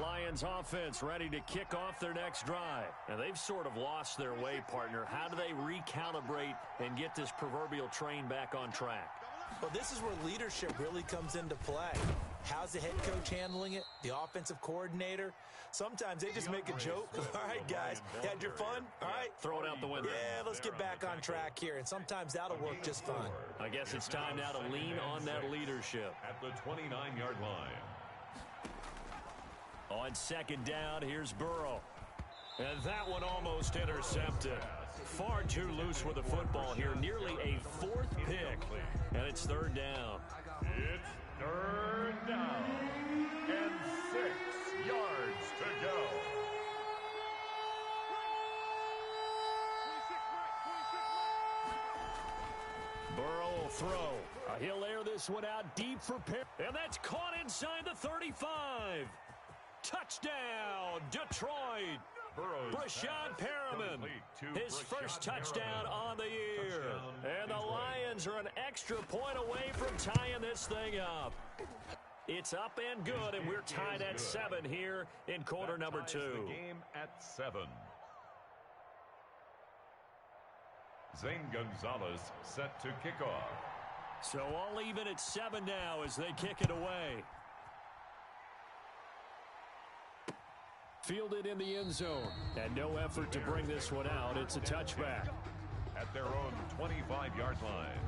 Lions offense ready to kick off their next drive. And they've sort of lost their way, partner. How do they recalibrate and get this proverbial train back on track? Well, this is where leadership really comes into play. How's the head coach handling it? The offensive coordinator? Sometimes they just make a joke. All right, guys, you had your fun? All right. Throw it out the window. Yeah, let's get back on track here, and sometimes that'll work just fine. I guess it's time now to lean on that leadership. At the 29-yard line. On second down, here's Burrow. And that one almost intercepted. Far too loose with the football here. Nearly a fourth pick. And it's third down. It's third down. And 6 yards to go. Burrow will throw. He'll air this one out deep for Perry. And that's caught inside the 35. Touchdown, Detroit. Brashad Perriman, his first touchdown on the year. And the Lions are an extra point away from tying this thing up. It's up and good, and we're tied at 7 here in quarter number 2. The game at 7. Zane Gonzalez set to kick off. So all even at 7 now as they kick it away. Fielded in the end zone. And no effort to bring this one out. It's a touchback. At their own 25-yard line.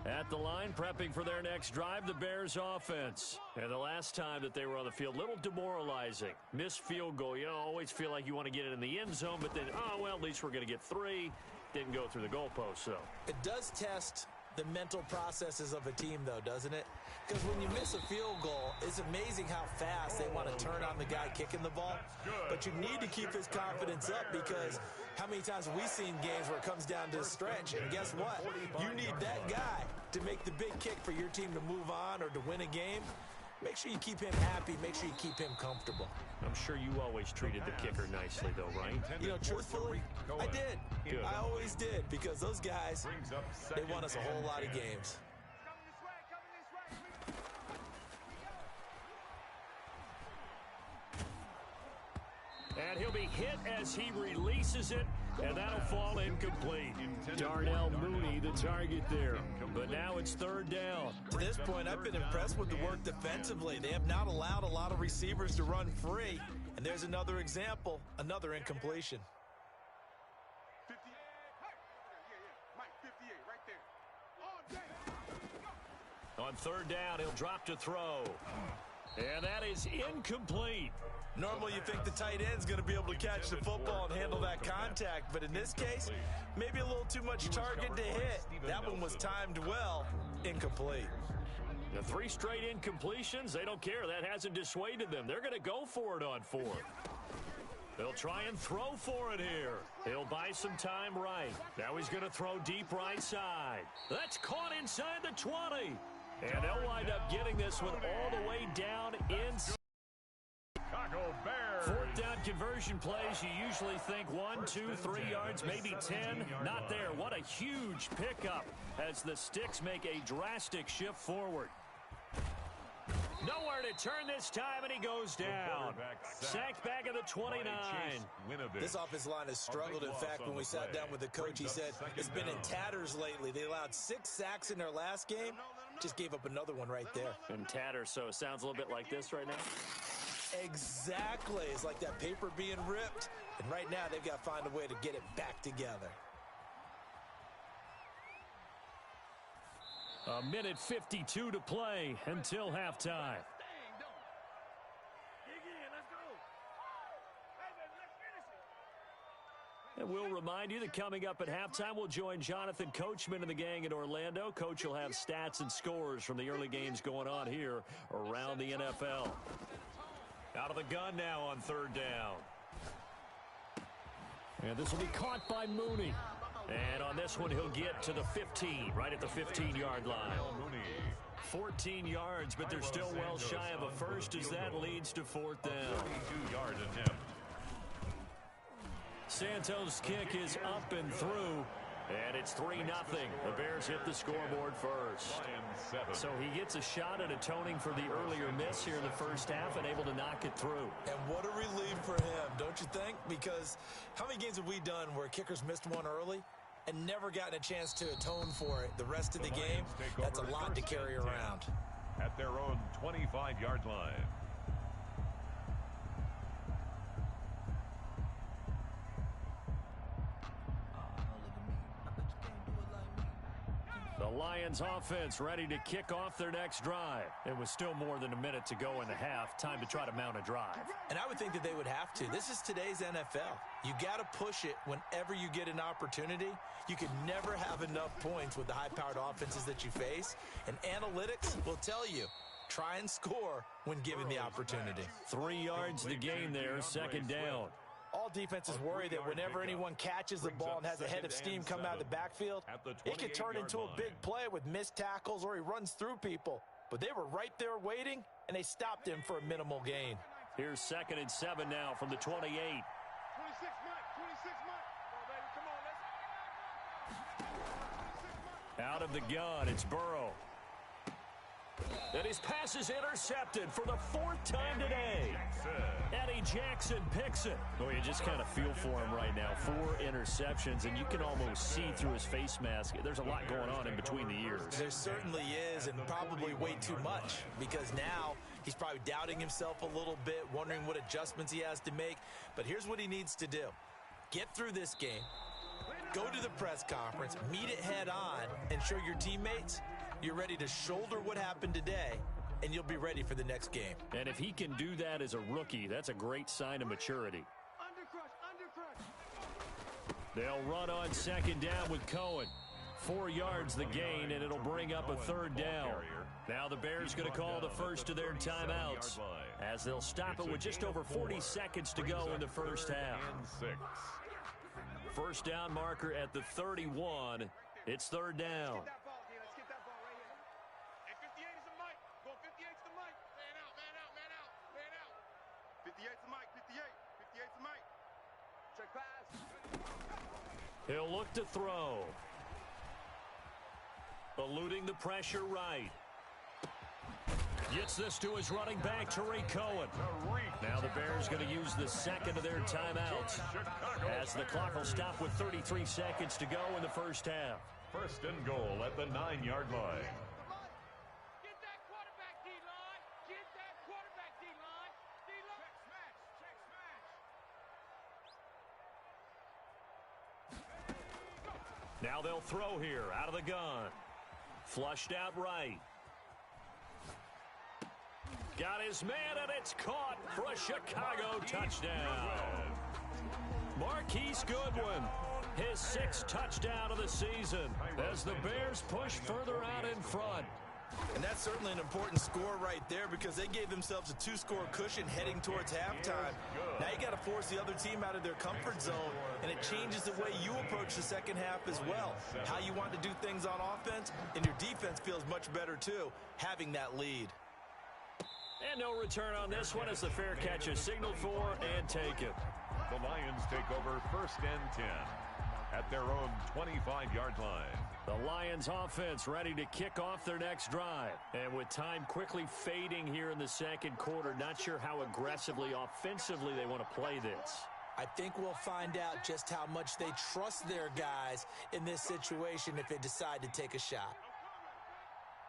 At the line, prepping for their next drive, the Bears offense. And the last time that they were on the field, a little demoralizing. Missed field goal. You know, always feel like you want to get it in the end zone, but then, oh, well, at least we're going to get 3. Didn't go through the goalpost, though. It does test the mental processes of a team, though, doesn't it? Because when you miss a field goal, it's amazing how fast they want to turn on the guy kicking the ball. But you need to keep his confidence up, because how many times have we seen games where it comes down to the stretch? And guess what? You need that guy to make the big kick for your team to move on or to win a game. Make sure you keep him happy. Make sure you keep him comfortable. I'm sure you always treated the kicker nicely, though, right? You know, truthfully, I did. Good. I always did, because those guys, they won us a whole lot of games. And he'll be hit as he releases it, and that'll fall incomplete. Darnell Mooney, the target there. But now it's third down. To this point, I've been impressed with the work defensively. They have not allowed a lot of receivers to run free. And there's another example, another incompletion. 58. Mike, 58, right there. On third down, he'll drop to throw. And that is incomplete. Normally you think the tight end's going to be able to catch the football and handle that contact, but in this case, maybe a little too much target to hit. That one was timed well. Incomplete. The 3 straight incompletions, they don't care. That hasn't dissuaded them. They're going to go for it on 4th. They'll try and throw for it here. He'll buy some time right. Now he's going to throw deep right side. That's caught inside the 20. And they'll wind up getting this one all the way down inside. Chicago Bears. 4th down conversion plays, you usually think 1, 2, 3 yards, maybe 10. Not there. What a huge pickup as the Sticks make a drastic shift forward. Nowhere to turn this time, and he goes down. Sacked back at the 29. This offensive line has struggled. In fact, when we sat down with the coach, he said it's been in tatters lately. They allowed 6 sacks in their last game. Just gave up another one right there. In tatters, so it sounds a little bit like this right now. Exactly. It's like that paper being ripped. And right now, they've got to find a way to get it back together. A minute 52 to play until halftime. And we'll remind you that coming up at halftime, we'll join Jonathan Coachman and the gang in Orlando. Coach will have stats and scores from the early games going on here around the NFL. Out of the gun now on third down. And this will be caught by Mooney. And on this one, he'll get to the 15, right at the 15-yard line. 14 yards, but they're still well shy of a first as that leads to 4th down. 42-yard attempt. Santos' kick is up and through. And it's 3-0. The Bears hit the scoreboard first. So he gets a shot at atoning for the earlier miss here in the first half and able to knock it through. And what a relief for him, don't you think? Because how many games have we done where kickers missed one early and never gotten a chance to atone for it the rest of the game? That's a lot to carry around. At their own 25-yard line. The Lions offense ready to kick off their next drive. It was still more than a minute to go in the half. Time to try to mount a drive. And I would think that they would have to. This is today's NFL. You got to push it whenever you get an opportunity. You can never have enough points with the high-powered offenses that you face. And analytics will tell you, try and score when given the opportunity. 3 yards the gain there, second down. All defenses worry that whenever anyone catches the ball and has a head of steam come out of the backfield, it can turn into a big play with missed tackles or he runs through people. But they were right there waiting, and they stopped him for a minimal gain. Here's 2nd and 7 now from the 28. 26 Mike. 26 Mike. Come on, baby. Come on, let's. Out of the gun, it's Burrow. And his pass is intercepted for the 4th time today. Eddie Jackson picks it. Oh, you just kind of feel for him right now. 4 interceptions, and you can almost see through his face mask. There's a lot going on in between the ears. There certainly is, and probably way too much, because now he's probably doubting himself a little bit, wondering what adjustments he has to make. But here's what he needs to do. Get through this game, go to the press conference, meet it head on, and show your teammates you're ready to shoulder what happened today, and you'll be ready for the next game. And if he can do that as a rookie, that's a great sign of maturity. They'll run on 2nd down with Cohen. 4 yards the gain, and it'll bring up a 3rd down. Now the Bears going to call the first of their timeouts as they'll stop it with just over 40 seconds to go in the first half. First down marker at the 31. It's 3rd down. 58's the Mike. 58's the Mike. Check pass. He'll look to throw. Eluding the pressure right. Gets this to his running back, Tariq Cohen. Now the Bears going to use the 2nd of their timeouts as the clock will stop with 33 seconds to go in the first half. 1st and goal at the 9-yard line. Get that quarterback, D-line. Get that quarterback, D-line. D-line. Check smash. Now they'll throw here out of the gun. Flushed out right. Got his man, and it's caught for a Chicago touchdown. Marquise Goodwin, his 6th touchdown of the season as the Bears push further out in front. And that's certainly an important score right there because they gave themselves a 2-score cushion heading towards halftime. Now you got to force the other team out of their comfort zone, and it changes the way you approach the second half as well. How you want to do things on offense, and your defense feels much better too, having that lead. And no return on this one as the fair catch is signaled for and taken. The Lions take over 1st and 10 at their own 25-yard line. The Lions offense ready to kick off their next drive. And with time quickly fading here in the 2nd quarter, not sure how aggressively, offensively they want to play this. I think we'll find out just how much they trust their guys in this situation if they decide to take a shot.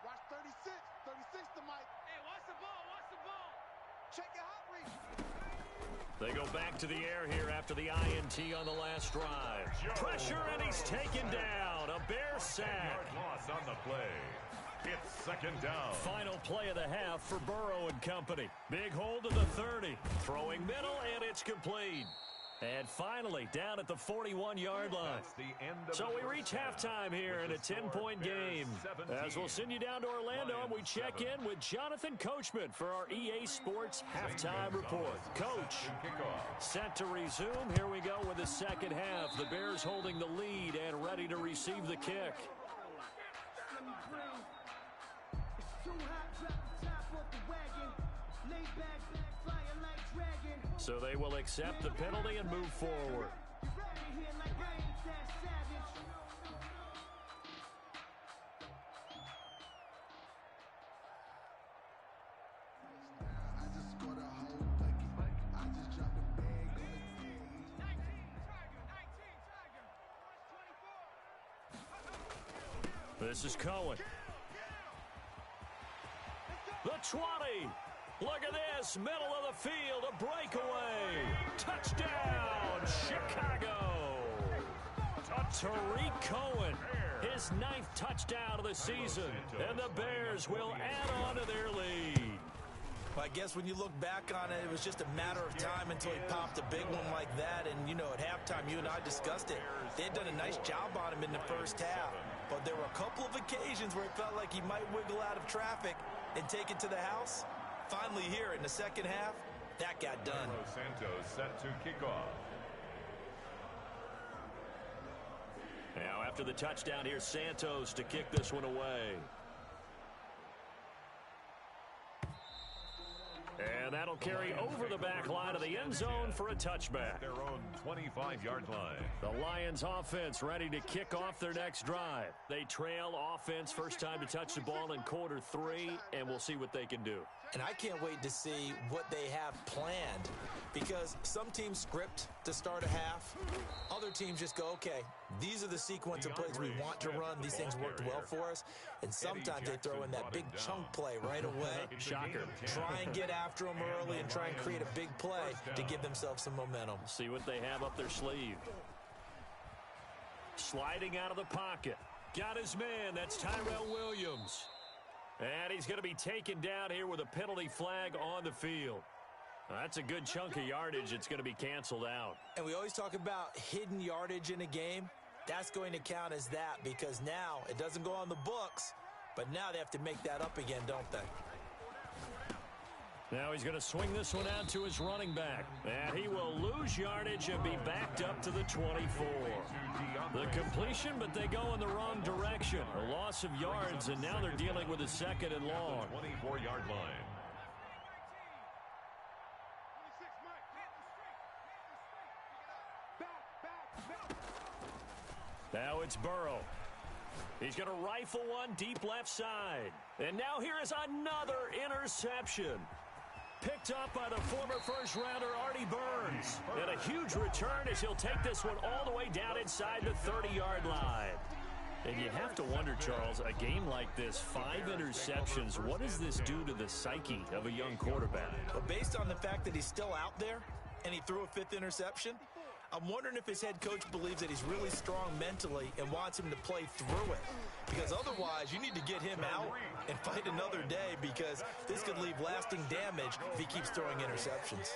Watch 36. 36 to Mike. Hey, watch the ball. Watch the ball. Check your hot reach. They go back to the air here after the INT on the last drive. Pressure, and he's taken down. A Bear sack. Loss on the play. It's 2nd down. Final play of the half for Burrow and company. Big hold to the 30. Throwing middle, and it's complete. And finally, down at the 41-yard line. So we reach halftime here in a 10-point game. As we'll send you down to Orlando, and we check in with Jonathan Coachman for our EA Sports Halftime Report. Coach, set to resume. Here we go with the second half. The Bears holding the lead and ready to receive the kick. So they will accept the penalty and move forward. This is Cohen. The 20. Look at this. Middle of the field. A breakaway. Touchdown, Chicago. Tariq Cohen. His 9th touchdown of the season. And the Bears will add on to their lead. Well, I guess when you look back on it, it was just a matter of time until he popped a big one like that. And, you know, at halftime, you and I discussed it. They had done a nice job on him in the first half. But there were a couple of occasions where it felt like he might wiggle out of traffic and take it to the house. Finally here in the second half, that got done. Santos set to kick off. Now after the touchdown, here's Santos to kick this one away. And that'll carry over the back line of the end zone for a touchback. Their own 25-yard line. The Lions offense ready to kick off their next drive. They trail offense first time to touch the ball in quarter 3, and we'll see what they can do. And I can't wait to see what they have planned, because some teams script to start a half. Other teams just go, okay, these are the sequence of plays we want to run. These things worked well for us. And sometimes they throw in that big chunk play right away. Shocker. Try and get after them early and try and create a big play to give themselves some momentum. See what they have up their sleeve. Sliding out of the pocket. Got his man. That's Tyrell Williams. And he's going to be taken down here with a penalty flag on the field. That's a good chunk of yardage. It's going to be canceled out. And we always talk about hidden yardage in a game. That's going to count as that, because now it doesn't go on the books, but now they have to make that up again, don't they? Now he's going to swing this one out to his running back. And he will lose yardage and be backed up to the 24. The completion, but they go in the wrong direction. A loss of yards, and now they're dealing with a second and long. 24-yard line. Now it's Burrow. He's going to rifle one deep left side. And now here is another interception. Picked up by the former first-rounder Artie Burns. And a huge return as he'll take this one all the way down inside the 30-yard line. And you have to wonder, Charles, a game like this, 5 interceptions, what does this do to the psyche of a young quarterback? Well, based on the fact that he's still out there and he threw a 5th interception, I'm wondering if his head coach believes that he's really strong mentally and wants him to play through it. Because otherwise, you need to get him out and fight another day, because this could leave lasting damage if he keeps throwing interceptions.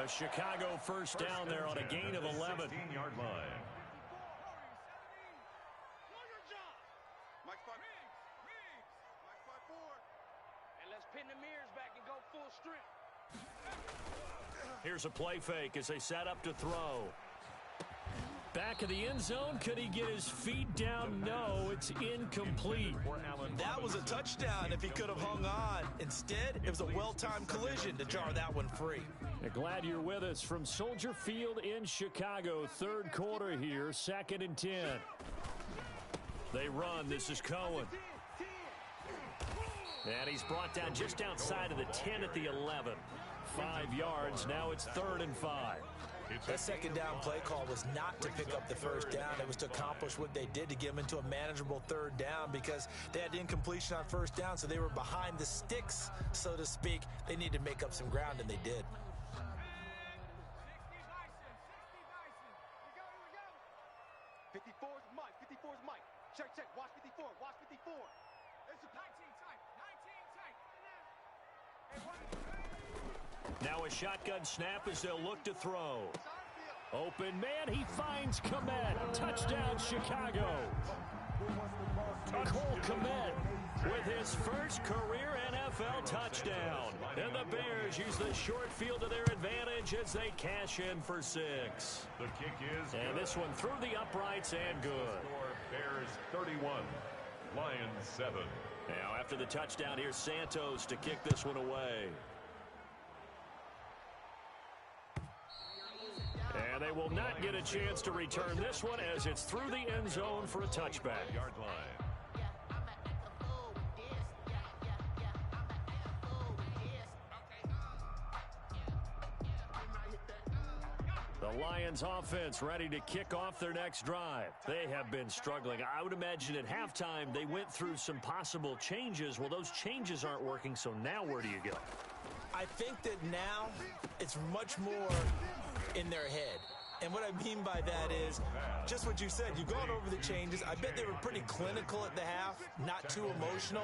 A Chicago first down there on a gain of 11. 15-yard line. And let's pin the mirrors back and go full strength. Here's a play fake as they set up to throw. Back of the end zone. Could he get his feet down? No, it's incomplete. That was a touchdown if he could have hung on. Instead, it was a well-timed collision to jar that one free. Glad you're with us from Soldier Field in Chicago. Third quarter here, 2nd and 10. They run. This is Cohen. And he's brought down just outside of the 10 at the 11. 5 yards. Now it's 3rd and 5. That second down play call was not to pick up the first down. It was to accomplish what they did, to get them into a manageable 3rd down, because they had incompletion on first down, so they were behind the sticks, so to speak. They needed to make up some ground, and they did. 54's Mike. 54's Mike. Check. Watch 54. Watch 54. It's a 19 tight. 19 tight. Now a shotgun snap as they'll look to throw. Open man, he finds Kmet. Touchdown, Chicago. Cole Kmet with his first career NFL touchdown. And the Bears use the short field to their advantage as they cash in for 6. The kick is and good. this one through the uprights and good. Score, Bears 31, Lions 7. Now after the touchdown, here's Santos to kick this one away. And And they will not get a chance to return this one as it's through the end zone for a touchback. Yard line. The Lions offense ready to kick off their next drive. They have been struggling. I would imagine at halftime they went through some possible changes. Well, those changes aren't working, so now where do you go? I think that now it's much more in their head. And what I mean by that is just what you said. You've gone over the changes. I bet they were pretty clinical at the half, not too emotional.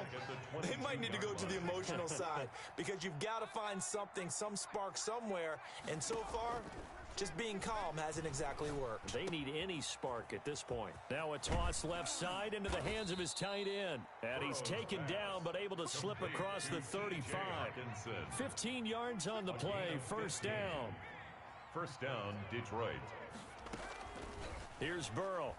They might need to go to the emotional side because you've got to find something, some spark somewhere. And so far, just being calm hasn't exactly worked. They need any spark at this point. Now a toss left side into the hands of his tight end. And he's taken down but able to slip across the 35. 15 yards on the play, first down. First down, Detroit. Here's Burrow.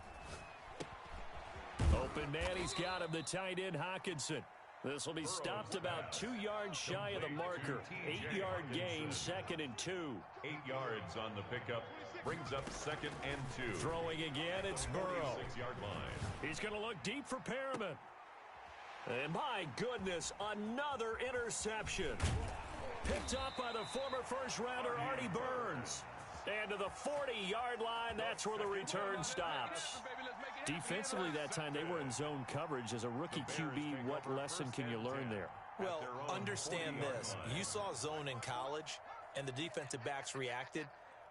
Open man, he's got him, the tight end Hockenson. This will be stopped about 2 yards shy of the marker. 8-yard gain, 2nd and 2. 8 yards on the pickup. Brings up 2nd and 2. Throwing again, it's Burrow. 6-yard line. He's going to look deep for Perriman. And my goodness, another interception. Picked up by the former first-rounder Artie Burns. And to the 40-yard line, that's where the return stops. Defensively that time, they were in zone coverage. As a rookie QB, what lesson can you learn there? Well, understand this. You saw zone in college, and the defensive backs reacted,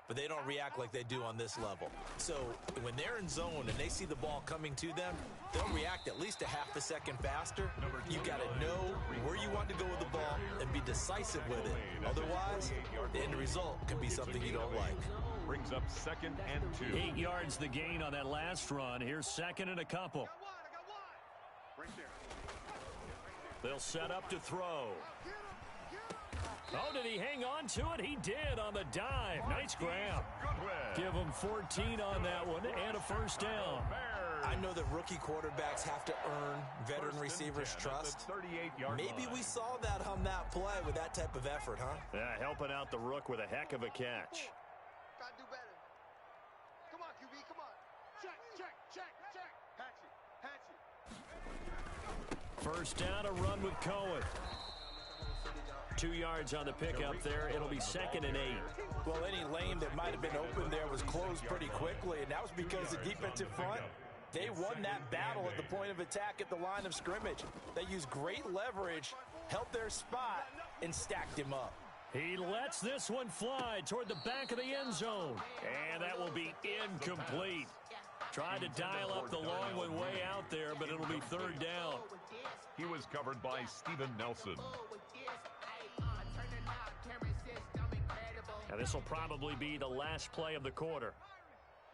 but they don't react like they do on this level. So when they're in zone and they see the ball coming to them, they'll react at least a half a second faster. You've got to know where you want to go with the ball and be decisive with it. Otherwise, the end result can be something you don't like. Brings up 2nd and 2. 8 yards the gain on that last run. Here's 2nd and a couple. They'll set up to throw. Oh, did he hang on to it? He did on the dive. Nice grab. Give him 14 on that one and a first down. I know that rookie quarterbacks have to earn veteran receivers' trust. Maybe we saw that on that play with that type of effort, huh? Yeah, helping out the rook with a heck of a catch. Gotta do better. Come on, QB, come on. Check. Hatch it. First down, a run with Cohen. 2 yards on the pickup there. It'll be 2nd and 8. Well, any lane that might have been open there was closed pretty quickly, and that was because the defensive front, they won that battle at the point of attack at the line of scrimmage. They used great leverage, held their spot, and stacked him up. He lets this one fly toward the back of the end zone. And that will be incomplete. Tried to dial up the long one way out there, but it'll be 3rd down. He was covered by Steven Nelson. Now this will probably be the last play of the quarter.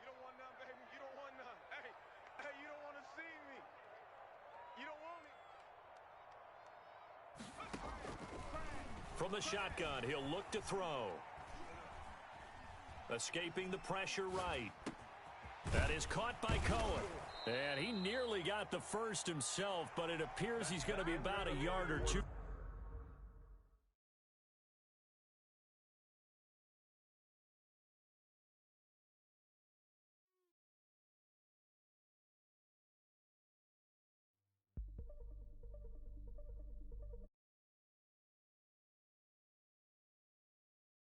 You don't want none, baby. You don't want none. Hey, you don't want to see me. You don't want it. From the shotgun, he'll look to throw. Escaping the pressure right. That is caught by Cohen. And he nearly got the first himself, but it appears he's going to be about a yard or two.